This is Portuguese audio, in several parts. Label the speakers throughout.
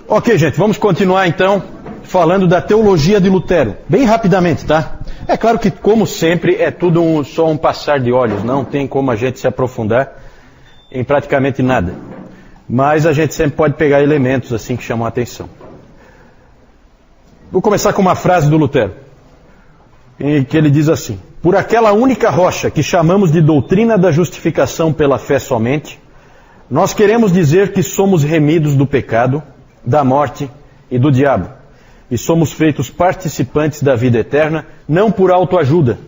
Speaker 1: Ok, gente, vamos continuar então falando da teologia de Lutero. Bem rapidamente, tá? É claro que, como sempre, é tudo só um passar de olhos. Não tem como a gente se aprofundar em praticamente nada. Mas a gente sempre pode pegar elementos assim que chamam a atenção. Vou começar com uma frase do Lutero, em que ele diz assim: por aquela única rocha que chamamos de doutrina da justificação pela fé somente, nós queremos dizer que somos remidos do pecado, da morte e do diabo, e somos feitos participantes da vida eterna, não por autoajuda,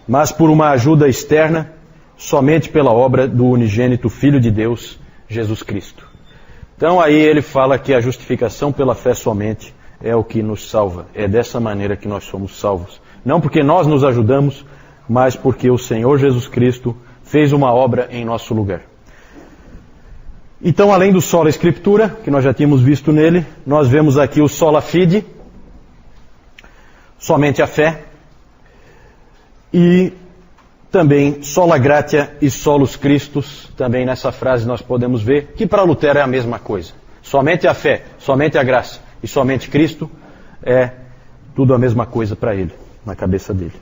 Speaker 1: mas por uma ajuda externa, somente pela obra do unigênito Filho de Deus, Jesus Cristo. Então aí ele fala que a justificação pela fé somente é o que nos salva. É dessa maneira que nós somos salvos. Não porque nós nos ajudamos, mas porque o Senhor Jesus Cristo fez uma obra em nosso lugar. Então, além do sola escritura, que nós já tínhamos visto nele, nós vemos aqui o sola fide, somente a fé, e também sola gratia e solus Christus, também nessa frase nós podemos ver que para Lutero é a mesma coisa. Somente a fé, somente a graça e somente Cristo é tudo a mesma coisa para ele, na cabeça dele.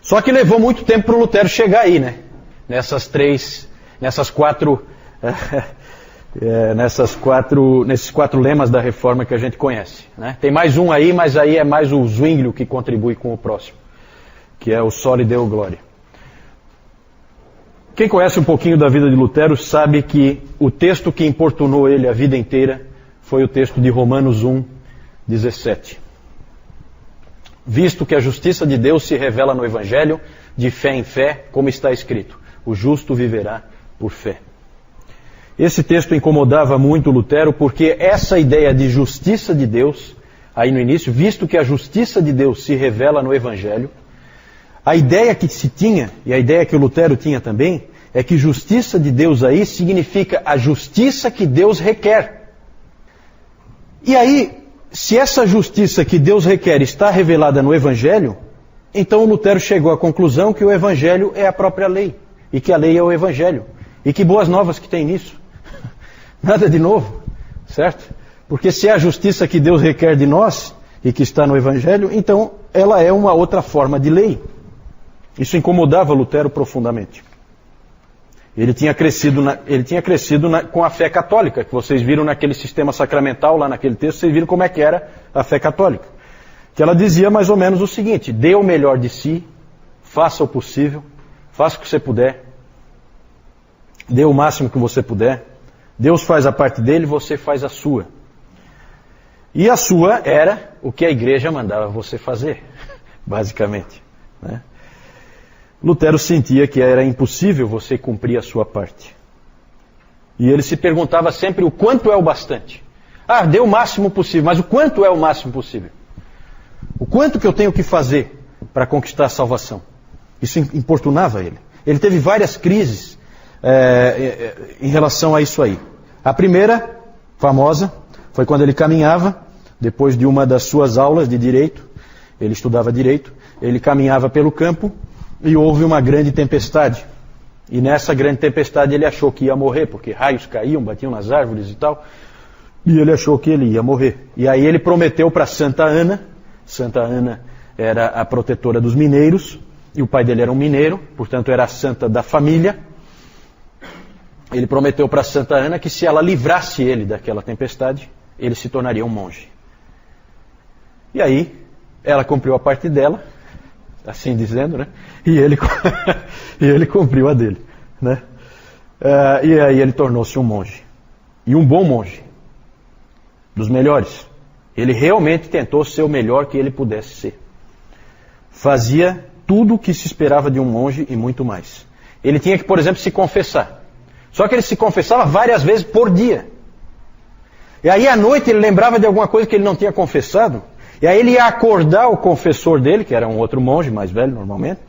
Speaker 1: Só que levou muito tempo para o Lutero chegar aí, né? Nesses quatro lemas da reforma que a gente conhece, né? Tem mais um aí, mas aí é mais o Zwinglio que contribui com o próximo, que é o Soli Deo Gloria. Quem conhece um pouquinho da vida de Lutero sabe que o texto que importunou ele a vida inteira foi o texto de Romanos 1:17. Visto que a justiça de Deus se revela no Evangelho, de fé em fé, como está escrito: o justo viverá por fé. Esse texto incomodava muito Lutero, porque essa ideia de justiça de Deus, aí no início, visto que a justiça de Deus se revela no Evangelho, a ideia que se tinha, e a ideia que o Lutero tinha também, é que justiça de Deus aí significa a justiça que Deus requer. E aí, se essa justiça que Deus requer está revelada no Evangelho, então o Lutero chegou à conclusão que o Evangelho é a própria lei, e que a lei é o Evangelho. E que boas novas que tem nisso. Nada de novo, certo? Porque se é a justiça que Deus requer de nós, e que está no Evangelho, então ela é uma outra forma de lei. Isso incomodava Lutero profundamente. Ele tinha crescido com a fé católica, que vocês viram naquele sistema sacramental, lá naquele texto, vocês viram como é que era a fé católica. Que ela dizia mais ou menos o seguinte: dê o melhor de si, faça o possível, faça o que você puder, dê o máximo que você puder, Deus faz a parte dele, você faz a sua. E a sua era o que a igreja mandava você fazer, basicamente, né? Lutero sentia que era impossível você cumprir a sua parte. E ele se perguntava sempre o quanto é o bastante. Ah, dê o máximo possível, mas o quanto é o máximo possível? O quanto que eu tenho que fazer para conquistar a salvação? Isso importunava ele. Ele teve várias crises em relação a isso aí. A primeira, famosa, foi quando ele caminhava, depois de uma das suas aulas de direito, ele estudava direito, ele caminhava pelo campo e houve uma grande tempestade. E nessa grande tempestade ele achou que ia morrer, porque raios caíam, batiam nas árvores e tal, e ele achou que ele ia morrer. E aí ele prometeu para Santa Ana era a protetora dos mineiros, e o pai dele era um mineiro, portanto era a santa da família. Ele prometeu para Santa Ana que se ela livrasse ele daquela tempestade, ele se tornaria um monge. E aí, ela cumpriu a parte dela, assim dizendo, né? E ele cumpriu a dele, né? E aí ele tornou-se um monge. E um bom monge. Dos melhores. Ele realmente tentou ser o melhor que ele pudesse ser. Fazia tudo o que se esperava de um monge e muito mais. Ele tinha que, por exemplo, se confessar. Só que ele se confessava várias vezes por dia. E aí à noite ele lembrava de alguma coisa que ele não tinha confessado. E aí ele ia acordar o confessor dele, que era um outro monge, mais velho normalmente,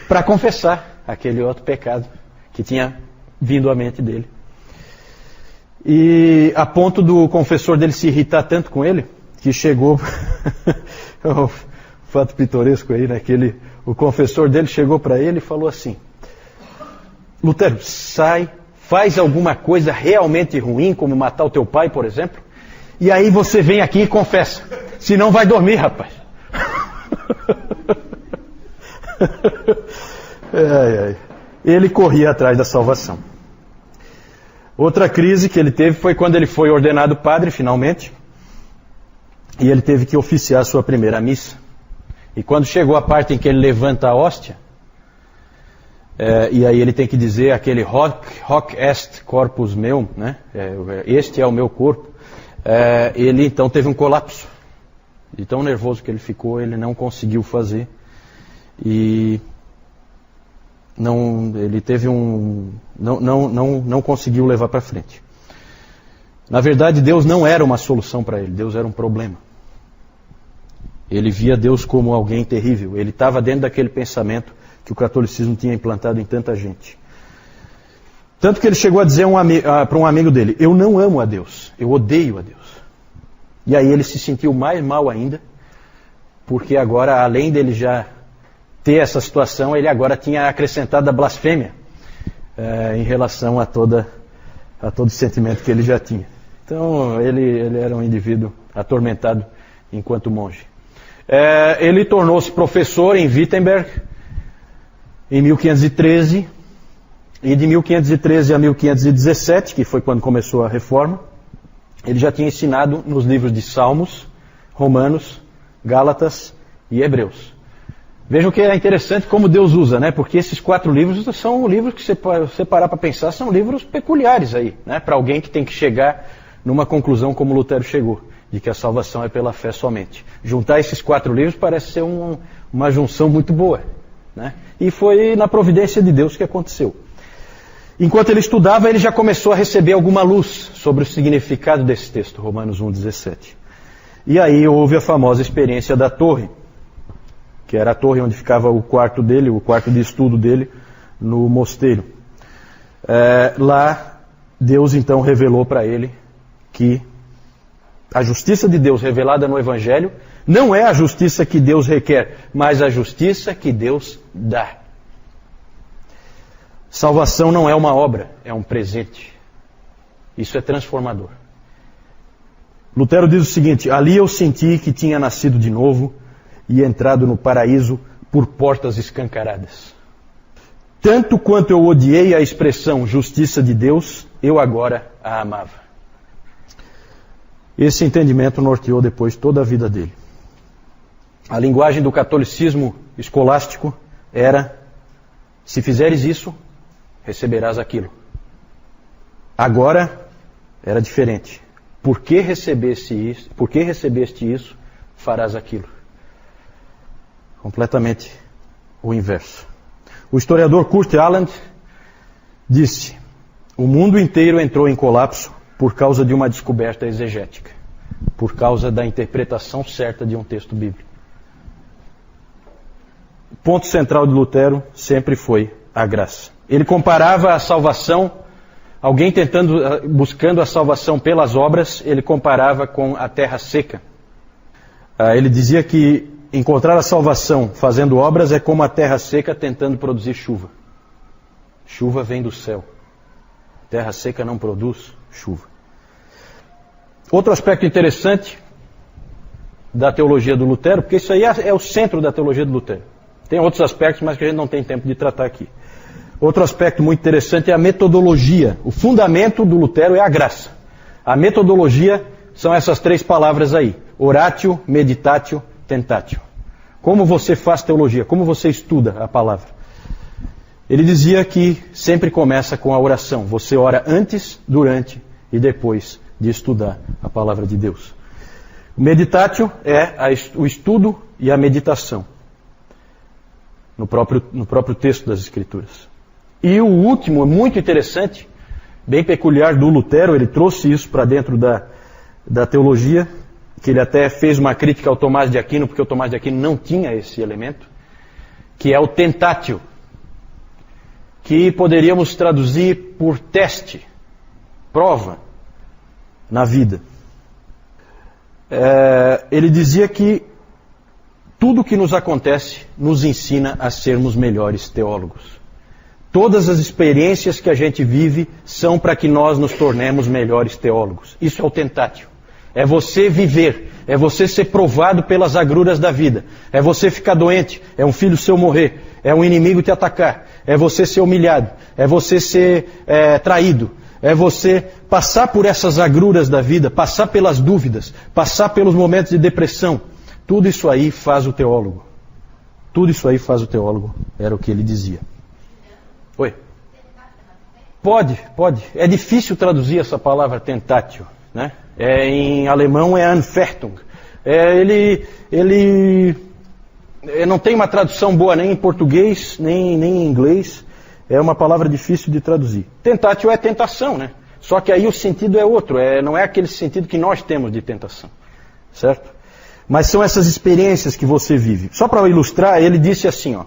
Speaker 1: para confessar aquele outro pecado que tinha vindo à mente dele. E a ponto do confessor dele se irritar tanto com ele, que chegou... um fato pitoresco aí, né? O confessor dele chegou para ele e falou assim: Lutero, sai faz alguma coisa realmente ruim, como matar o teu pai, por exemplo, e aí você vem aqui e confessa. Senão vai dormir, rapaz. Ele corria atrás da salvação. Outra crise que ele teve foi quando ele foi ordenado padre, finalmente, e ele teve que oficiar a sua primeira missa. E quando chegou a parte em que ele levanta a hóstia, e aí ele tem que dizer aquele hoc est corpus meum, né? Este é o meu corpo, ele então teve um colapso. De tão nervoso que ele ficou, ele não conseguiu fazer. E ele teve não conseguiu levar para frente. Na verdade, Deus não era uma solução para ele, Deus era um problema. Ele via Deus como alguém terrível. Ele estava dentro daquele pensamento que o catolicismo tinha implantado em tanta gente. Tanto que ele chegou a dizer para um amigo dele: eu não amo a Deus, eu odeio a Deus. E aí ele se sentiu mais mal ainda, porque agora, além dele já ter essa situação, ele agora tinha acrescentado a blasfêmia em relação a todo o sentimento que ele já tinha. Então ele era um indivíduo atormentado enquanto monge. Ele tornou-se professor em Wittenberg em 1513, e de 1513 a 1517, que foi quando começou a reforma, ele já tinha ensinado nos livros de Salmos, Romanos, Gálatas e Hebreus. Vejam que é interessante como Deus usa, né? Porque esses 4 livros são livros que, se você parar para pensar, são livros peculiares aí, né? Para alguém que tem que chegar numa conclusão como Lutero chegou, de que a salvação é pela fé somente. Juntar esses 4 livros parece ser uma junção muito boa, né? E foi na providência de Deus que aconteceu. Enquanto ele estudava, ele já começou a receber alguma luz sobre o significado desse texto, Romanos 1,17. E aí houve a famosa experiência da torre, que era a torre onde ficava o quarto dele, o quarto de estudo dele, no mosteiro. Lá, Deus então revelou para ele que a justiça de Deus revelada no Evangelho não é a justiça que Deus requer, mas a justiça que Deus dá. Salvação não é uma obra, é um presente. Isso é transformador. Lutero diz o seguinte: ali eu senti que tinha nascido de novo e entrado no paraíso por portas escancaradas. Tanto quanto eu odiei a expressão justiça de Deus, eu agora a amava. Esse entendimento norteou depois toda a vida dele. A linguagem do catolicismo escolástico era: se fizeres isso, receberás aquilo. Agora era diferente. Por que recebeste isso, farás aquilo. Completamente o inverso. O historiador Kurt Aland disse: o mundo inteiro entrou em colapso por causa de uma descoberta exegética, por causa da interpretação certa de um texto bíblico. O ponto central de Lutero sempre foi a graça. Ele comparava a salvação, alguém buscando a salvação pelas obras, ele comparava com a terra seca. Ele dizia que encontrar a salvação fazendo obras é como a terra seca tentando produzir chuva. Chuva vem do céu. Terra seca não produz chuva. Outro aspecto interessante da teologia do Lutero, porque isso aí é o centro da teologia do Lutero. Tem outros aspectos, mas que a gente não tem tempo de tratar aqui. Outro aspecto muito interessante é a metodologia. O fundamento do Lutero é a graça. A metodologia são essas 3 palavras aí: oratio, meditatio, tentatio. Como você faz teologia? Como você estuda a palavra? Ele dizia que sempre começa com a oração. Você ora antes, durante e depois de estudar a palavra de Deus. O meditatio é o estudo e a meditação no próprio texto das Escrituras. E o último, muito interessante, bem peculiar do Lutero, ele trouxe isso para dentro da teologia, que ele até fez uma crítica ao Tomás de Aquino, porque o Tomás de Aquino não tinha esse elemento, que é o tentatio, que poderíamos traduzir por teste, prova na vida. Ele dizia que tudo que nos acontece nos ensina a sermos melhores teólogos. Todas as experiências que a gente vive são para que nós nos tornemos melhores teólogos. Isso é o tentatio. É você viver, é você ser provado pelas agruras da vida, é você ficar doente, é um filho seu morrer, é um inimigo te atacar, é você ser humilhado, é você ser traído, é você passar por essas agruras da vida, passar pelas dúvidas, passar pelos momentos de depressão. Tudo isso aí faz o teólogo. Tudo isso aí faz o teólogo, era o que ele dizia. Oi? Pode. É difícil traduzir essa palavra tentatio, né? Em alemão é Anfechtung. Ele não tem uma tradução boa nem em português, nem em inglês. É uma palavra difícil de traduzir. Tentatio é tentação, né? Só que aí o sentido é outro, não é aquele sentido que nós temos de tentação, certo? Mas são essas experiências que você vive. Só para ilustrar, ele disse assim, ó: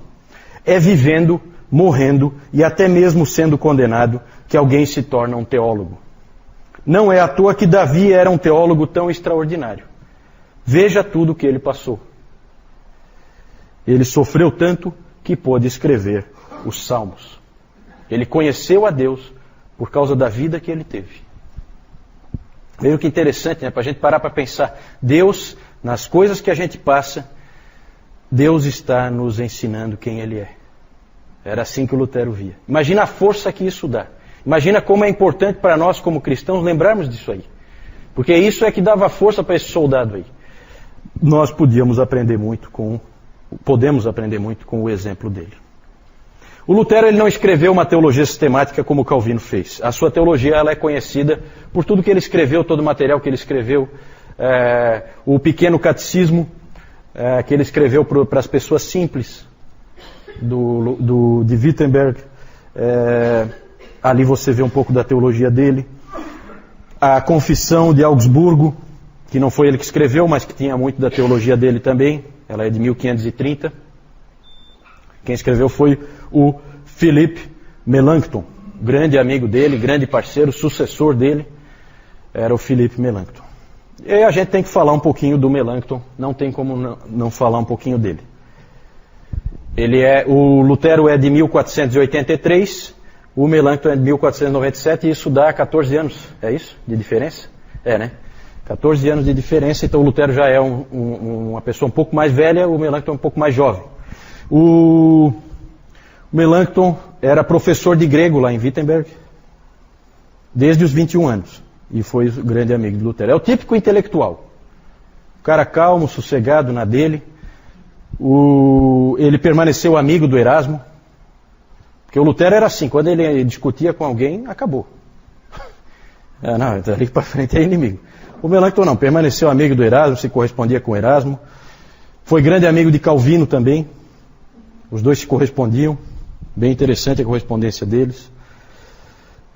Speaker 1: é vivendo, morrendo e até mesmo sendo condenado que alguém se torna um teólogo. Não é à toa que Davi era um teólogo tão extraordinário. Veja tudo o que ele passou. Ele sofreu tanto que pôde escrever os Salmos. Ele conheceu a Deus por causa da vida que ele teve. Veja que interessante, né? Para a gente parar para pensar. Deus, nas coisas que a gente passa, Deus está nos ensinando quem Ele é. Era assim que o Lutero via. Imagina a força que isso dá. Imagina como é importante para nós como cristãos lembrarmos disso aí. Porque isso é que dava força para esse soldado aí. Nós podemos aprender muito com o exemplo dele. O Lutero ele não escreveu uma teologia sistemática como Calvino fez. A sua teologia ela é conhecida por tudo que ele escreveu, todo o material que ele escreveu. O pequeno catecismo que ele escreveu para as pessoas simples de Wittenberg. Ali você vê um pouco da teologia dele. A Confissão de Augsburgo, que não foi ele que escreveu, mas que tinha muito da teologia dele também. Ela é de 1530. Quem escreveu foi o Philippe Melanchthon, grande amigo dele, grande parceiro, sucessor dele, era o Philippe Melanchthon. E aí a gente tem que falar um pouquinho do Melanchthon, não tem como não falar um pouquinho dele. O Lutero é de 1483, o Melanchthon é de 1497, e isso dá 14 anos, é isso? De diferença? Né? 14 anos de diferença, então o Lutero já é uma pessoa um pouco mais velha, o Melanchthon é um pouco mais jovem. O Melanchthon era professor de grego lá em Wittenberg, desde os 21 anos, e foi o grande amigo de Lutero. É o típico intelectual, o cara calmo, sossegado na dele. Ele permaneceu amigo do Erasmo, porque o Lutero era assim, quando ele discutia com alguém, acabou. Não, dali para frente é inimigo. O Melanchthon não, permaneceu amigo do Erasmo, se correspondia com o Erasmo. Foi grande amigo de Calvino também. Os dois se correspondiam. Bem interessante a correspondência deles.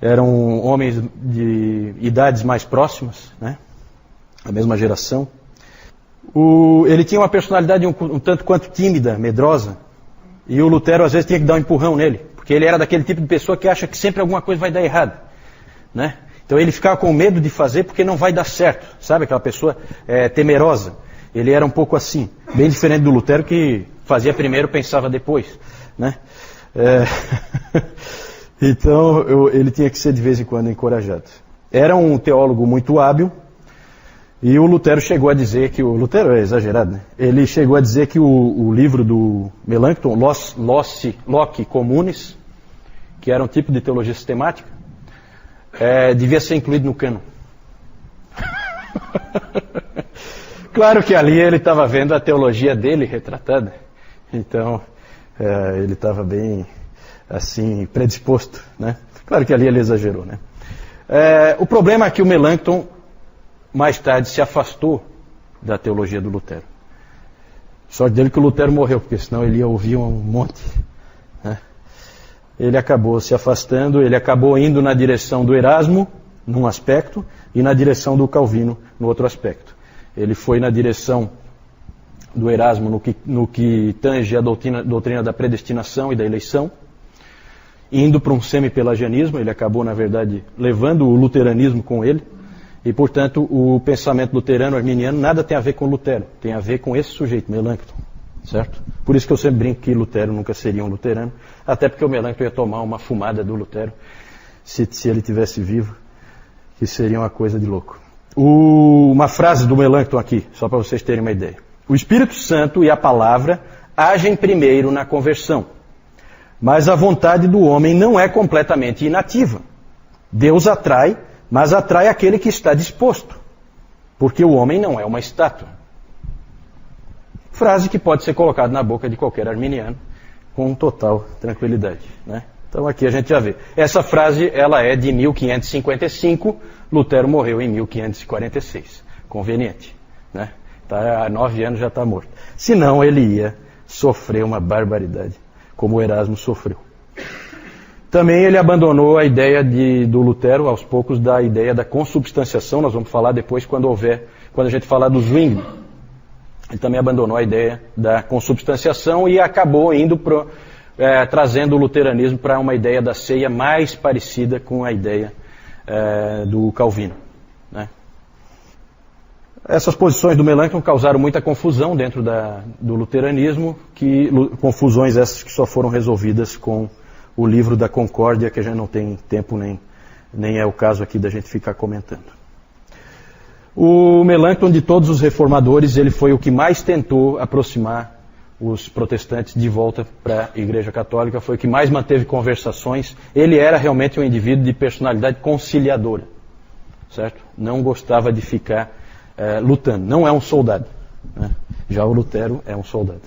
Speaker 1: Eram homens de idades mais próximas, né? A mesma geração. Ele tinha uma personalidade um tanto quanto tímida, medrosa. E o Lutero às vezes tinha que dar um empurrão nele. Porque ele era daquele tipo de pessoa que acha que sempre alguma coisa vai dar errado, né? Então ele ficava com medo de fazer porque não vai dar certo. Sabe aquela pessoa temerosa? Ele era um pouco assim. Bem diferente do Lutero que fazia primeiro, pensava depois, né? Então ele tinha que ser de vez em quando encorajado. Era um teólogo muito hábil. E o Lutero chegou a dizer que... O Lutero é exagerado, né? Ele chegou a dizer que o livro do Melanchthon, Loci Communis, que era um tipo de teologia sistemática, devia ser incluído no cânon. Claro que ali ele estava vendo a teologia dele retratada. Então, ele estava bem, assim, predisposto, né? Claro que ali ele exagerou, né? O problema é que o Melanchthon mais tarde se afastou da teologia do Lutero. Sorte dele que o Lutero morreu, porque senão ele ia ouvir um monte, né? Ele acabou se afastando, ele acabou indo na direção do Erasmo, num aspecto, e na direção do Calvino, no outro aspecto. Ele foi na direção do Erasmo no que tange a doutrina da predestinação e da eleição, indo para um semi-pelagianismo. Ele acabou, na verdade, levando o luteranismo com ele. E, portanto, o pensamento luterano arminiano nada tem a ver com Lutero, tem a ver com esse sujeito, Melanchthon, certo? Por isso que eu sempre brinco que Lutero nunca seria um luterano, até porque o Melanchthon ia tomar uma fumada do Lutero, se ele tivesse vivo, que seria uma coisa de louco. Uma frase do Melanchthon aqui, só para vocês terem uma ideia. O Espírito Santo e a palavra agem primeiro na conversão, mas a vontade do homem não é completamente inativa. Deus atrai, mas atrai aquele que está disposto, porque o homem não é uma estátua. Frase que pode ser colocada na boca de qualquer arminiano com total tranquilidade, né? Então aqui a gente já vê. Essa frase ela é de 1555, Lutero morreu em 1546. Conveniente, né? Tá, há 9 anos já está morto. Senão ele ia sofrer uma barbaridade, como o Erasmo sofreu. Também ele abandonou a ideia do Lutero, aos poucos, da ideia da consubstanciação. Nós vamos falar depois quando a gente falar do Zwingli. Ele também abandonou a ideia da consubstanciação e acabou indo trazendo o luteranismo para uma ideia da ceia mais parecida com a ideia do Calvino, né? Essas posições do Melanchthon causaram muita confusão dentro do luteranismo, confusões essas que só foram resolvidas com o livro da Concórdia, que a gente não tem tempo nem é o caso aqui da gente ficar comentando. O Melanchthon, de todos os reformadores, ele foi o que mais tentou aproximar os protestantes de volta para a Igreja Católica, foi o que mais manteve conversações. Ele era realmente um indivíduo de personalidade conciliadora, certo? Não gostava de ficar lutando, não é um soldado, né? Já o Lutero é um soldado.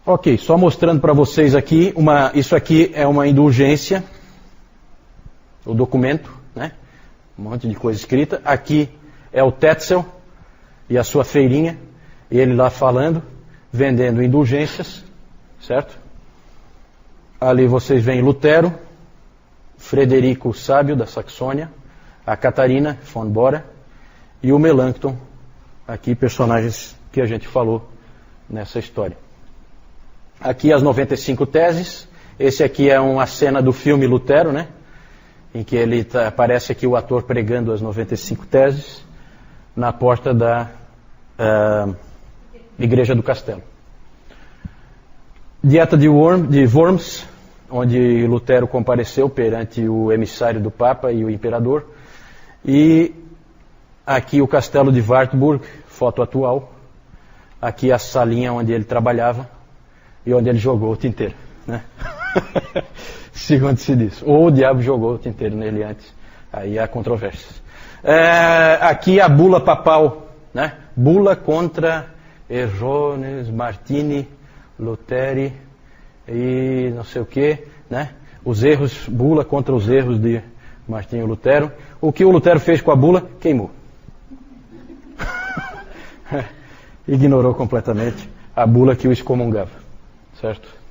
Speaker 1: Ok, só mostrando para vocês aqui, isso aqui é uma indulgência, o documento, né? Um monte de coisa escrita. Aqui é o Tetzel e a sua feirinha, e ele lá falando, vendendo indulgências, certo? Ali vocês veem Lutero, Frederico o Sábio da Saxônia, a Catarina von Bora e o Melanchthon, aqui personagens que a gente falou nessa história. Aqui as 95 teses, esse aqui é uma cena do filme Lutero, né? Em que aparece aqui o ator pregando as 95 teses na porta da Igreja do Castelo. Dieta de Worms, onde Lutero compareceu perante o emissário do Papa e o Imperador. E aqui o Castelo de Wartburg, foto atual. Aqui a salinha onde ele trabalhava e onde ele jogou o tinteiro, né? Segundo se diz. Ou o diabo jogou o tinteiro nele antes. Aí há controvérsias. Aqui a bula papal, né? Bula contra Errones, Martini, Luteri e não sei o que, né? Os erros, bula contra os erros de Martinho Lutero. O que o Lutero fez com a bula? Queimou. Ignorou completamente a bula que o excomungava, certo?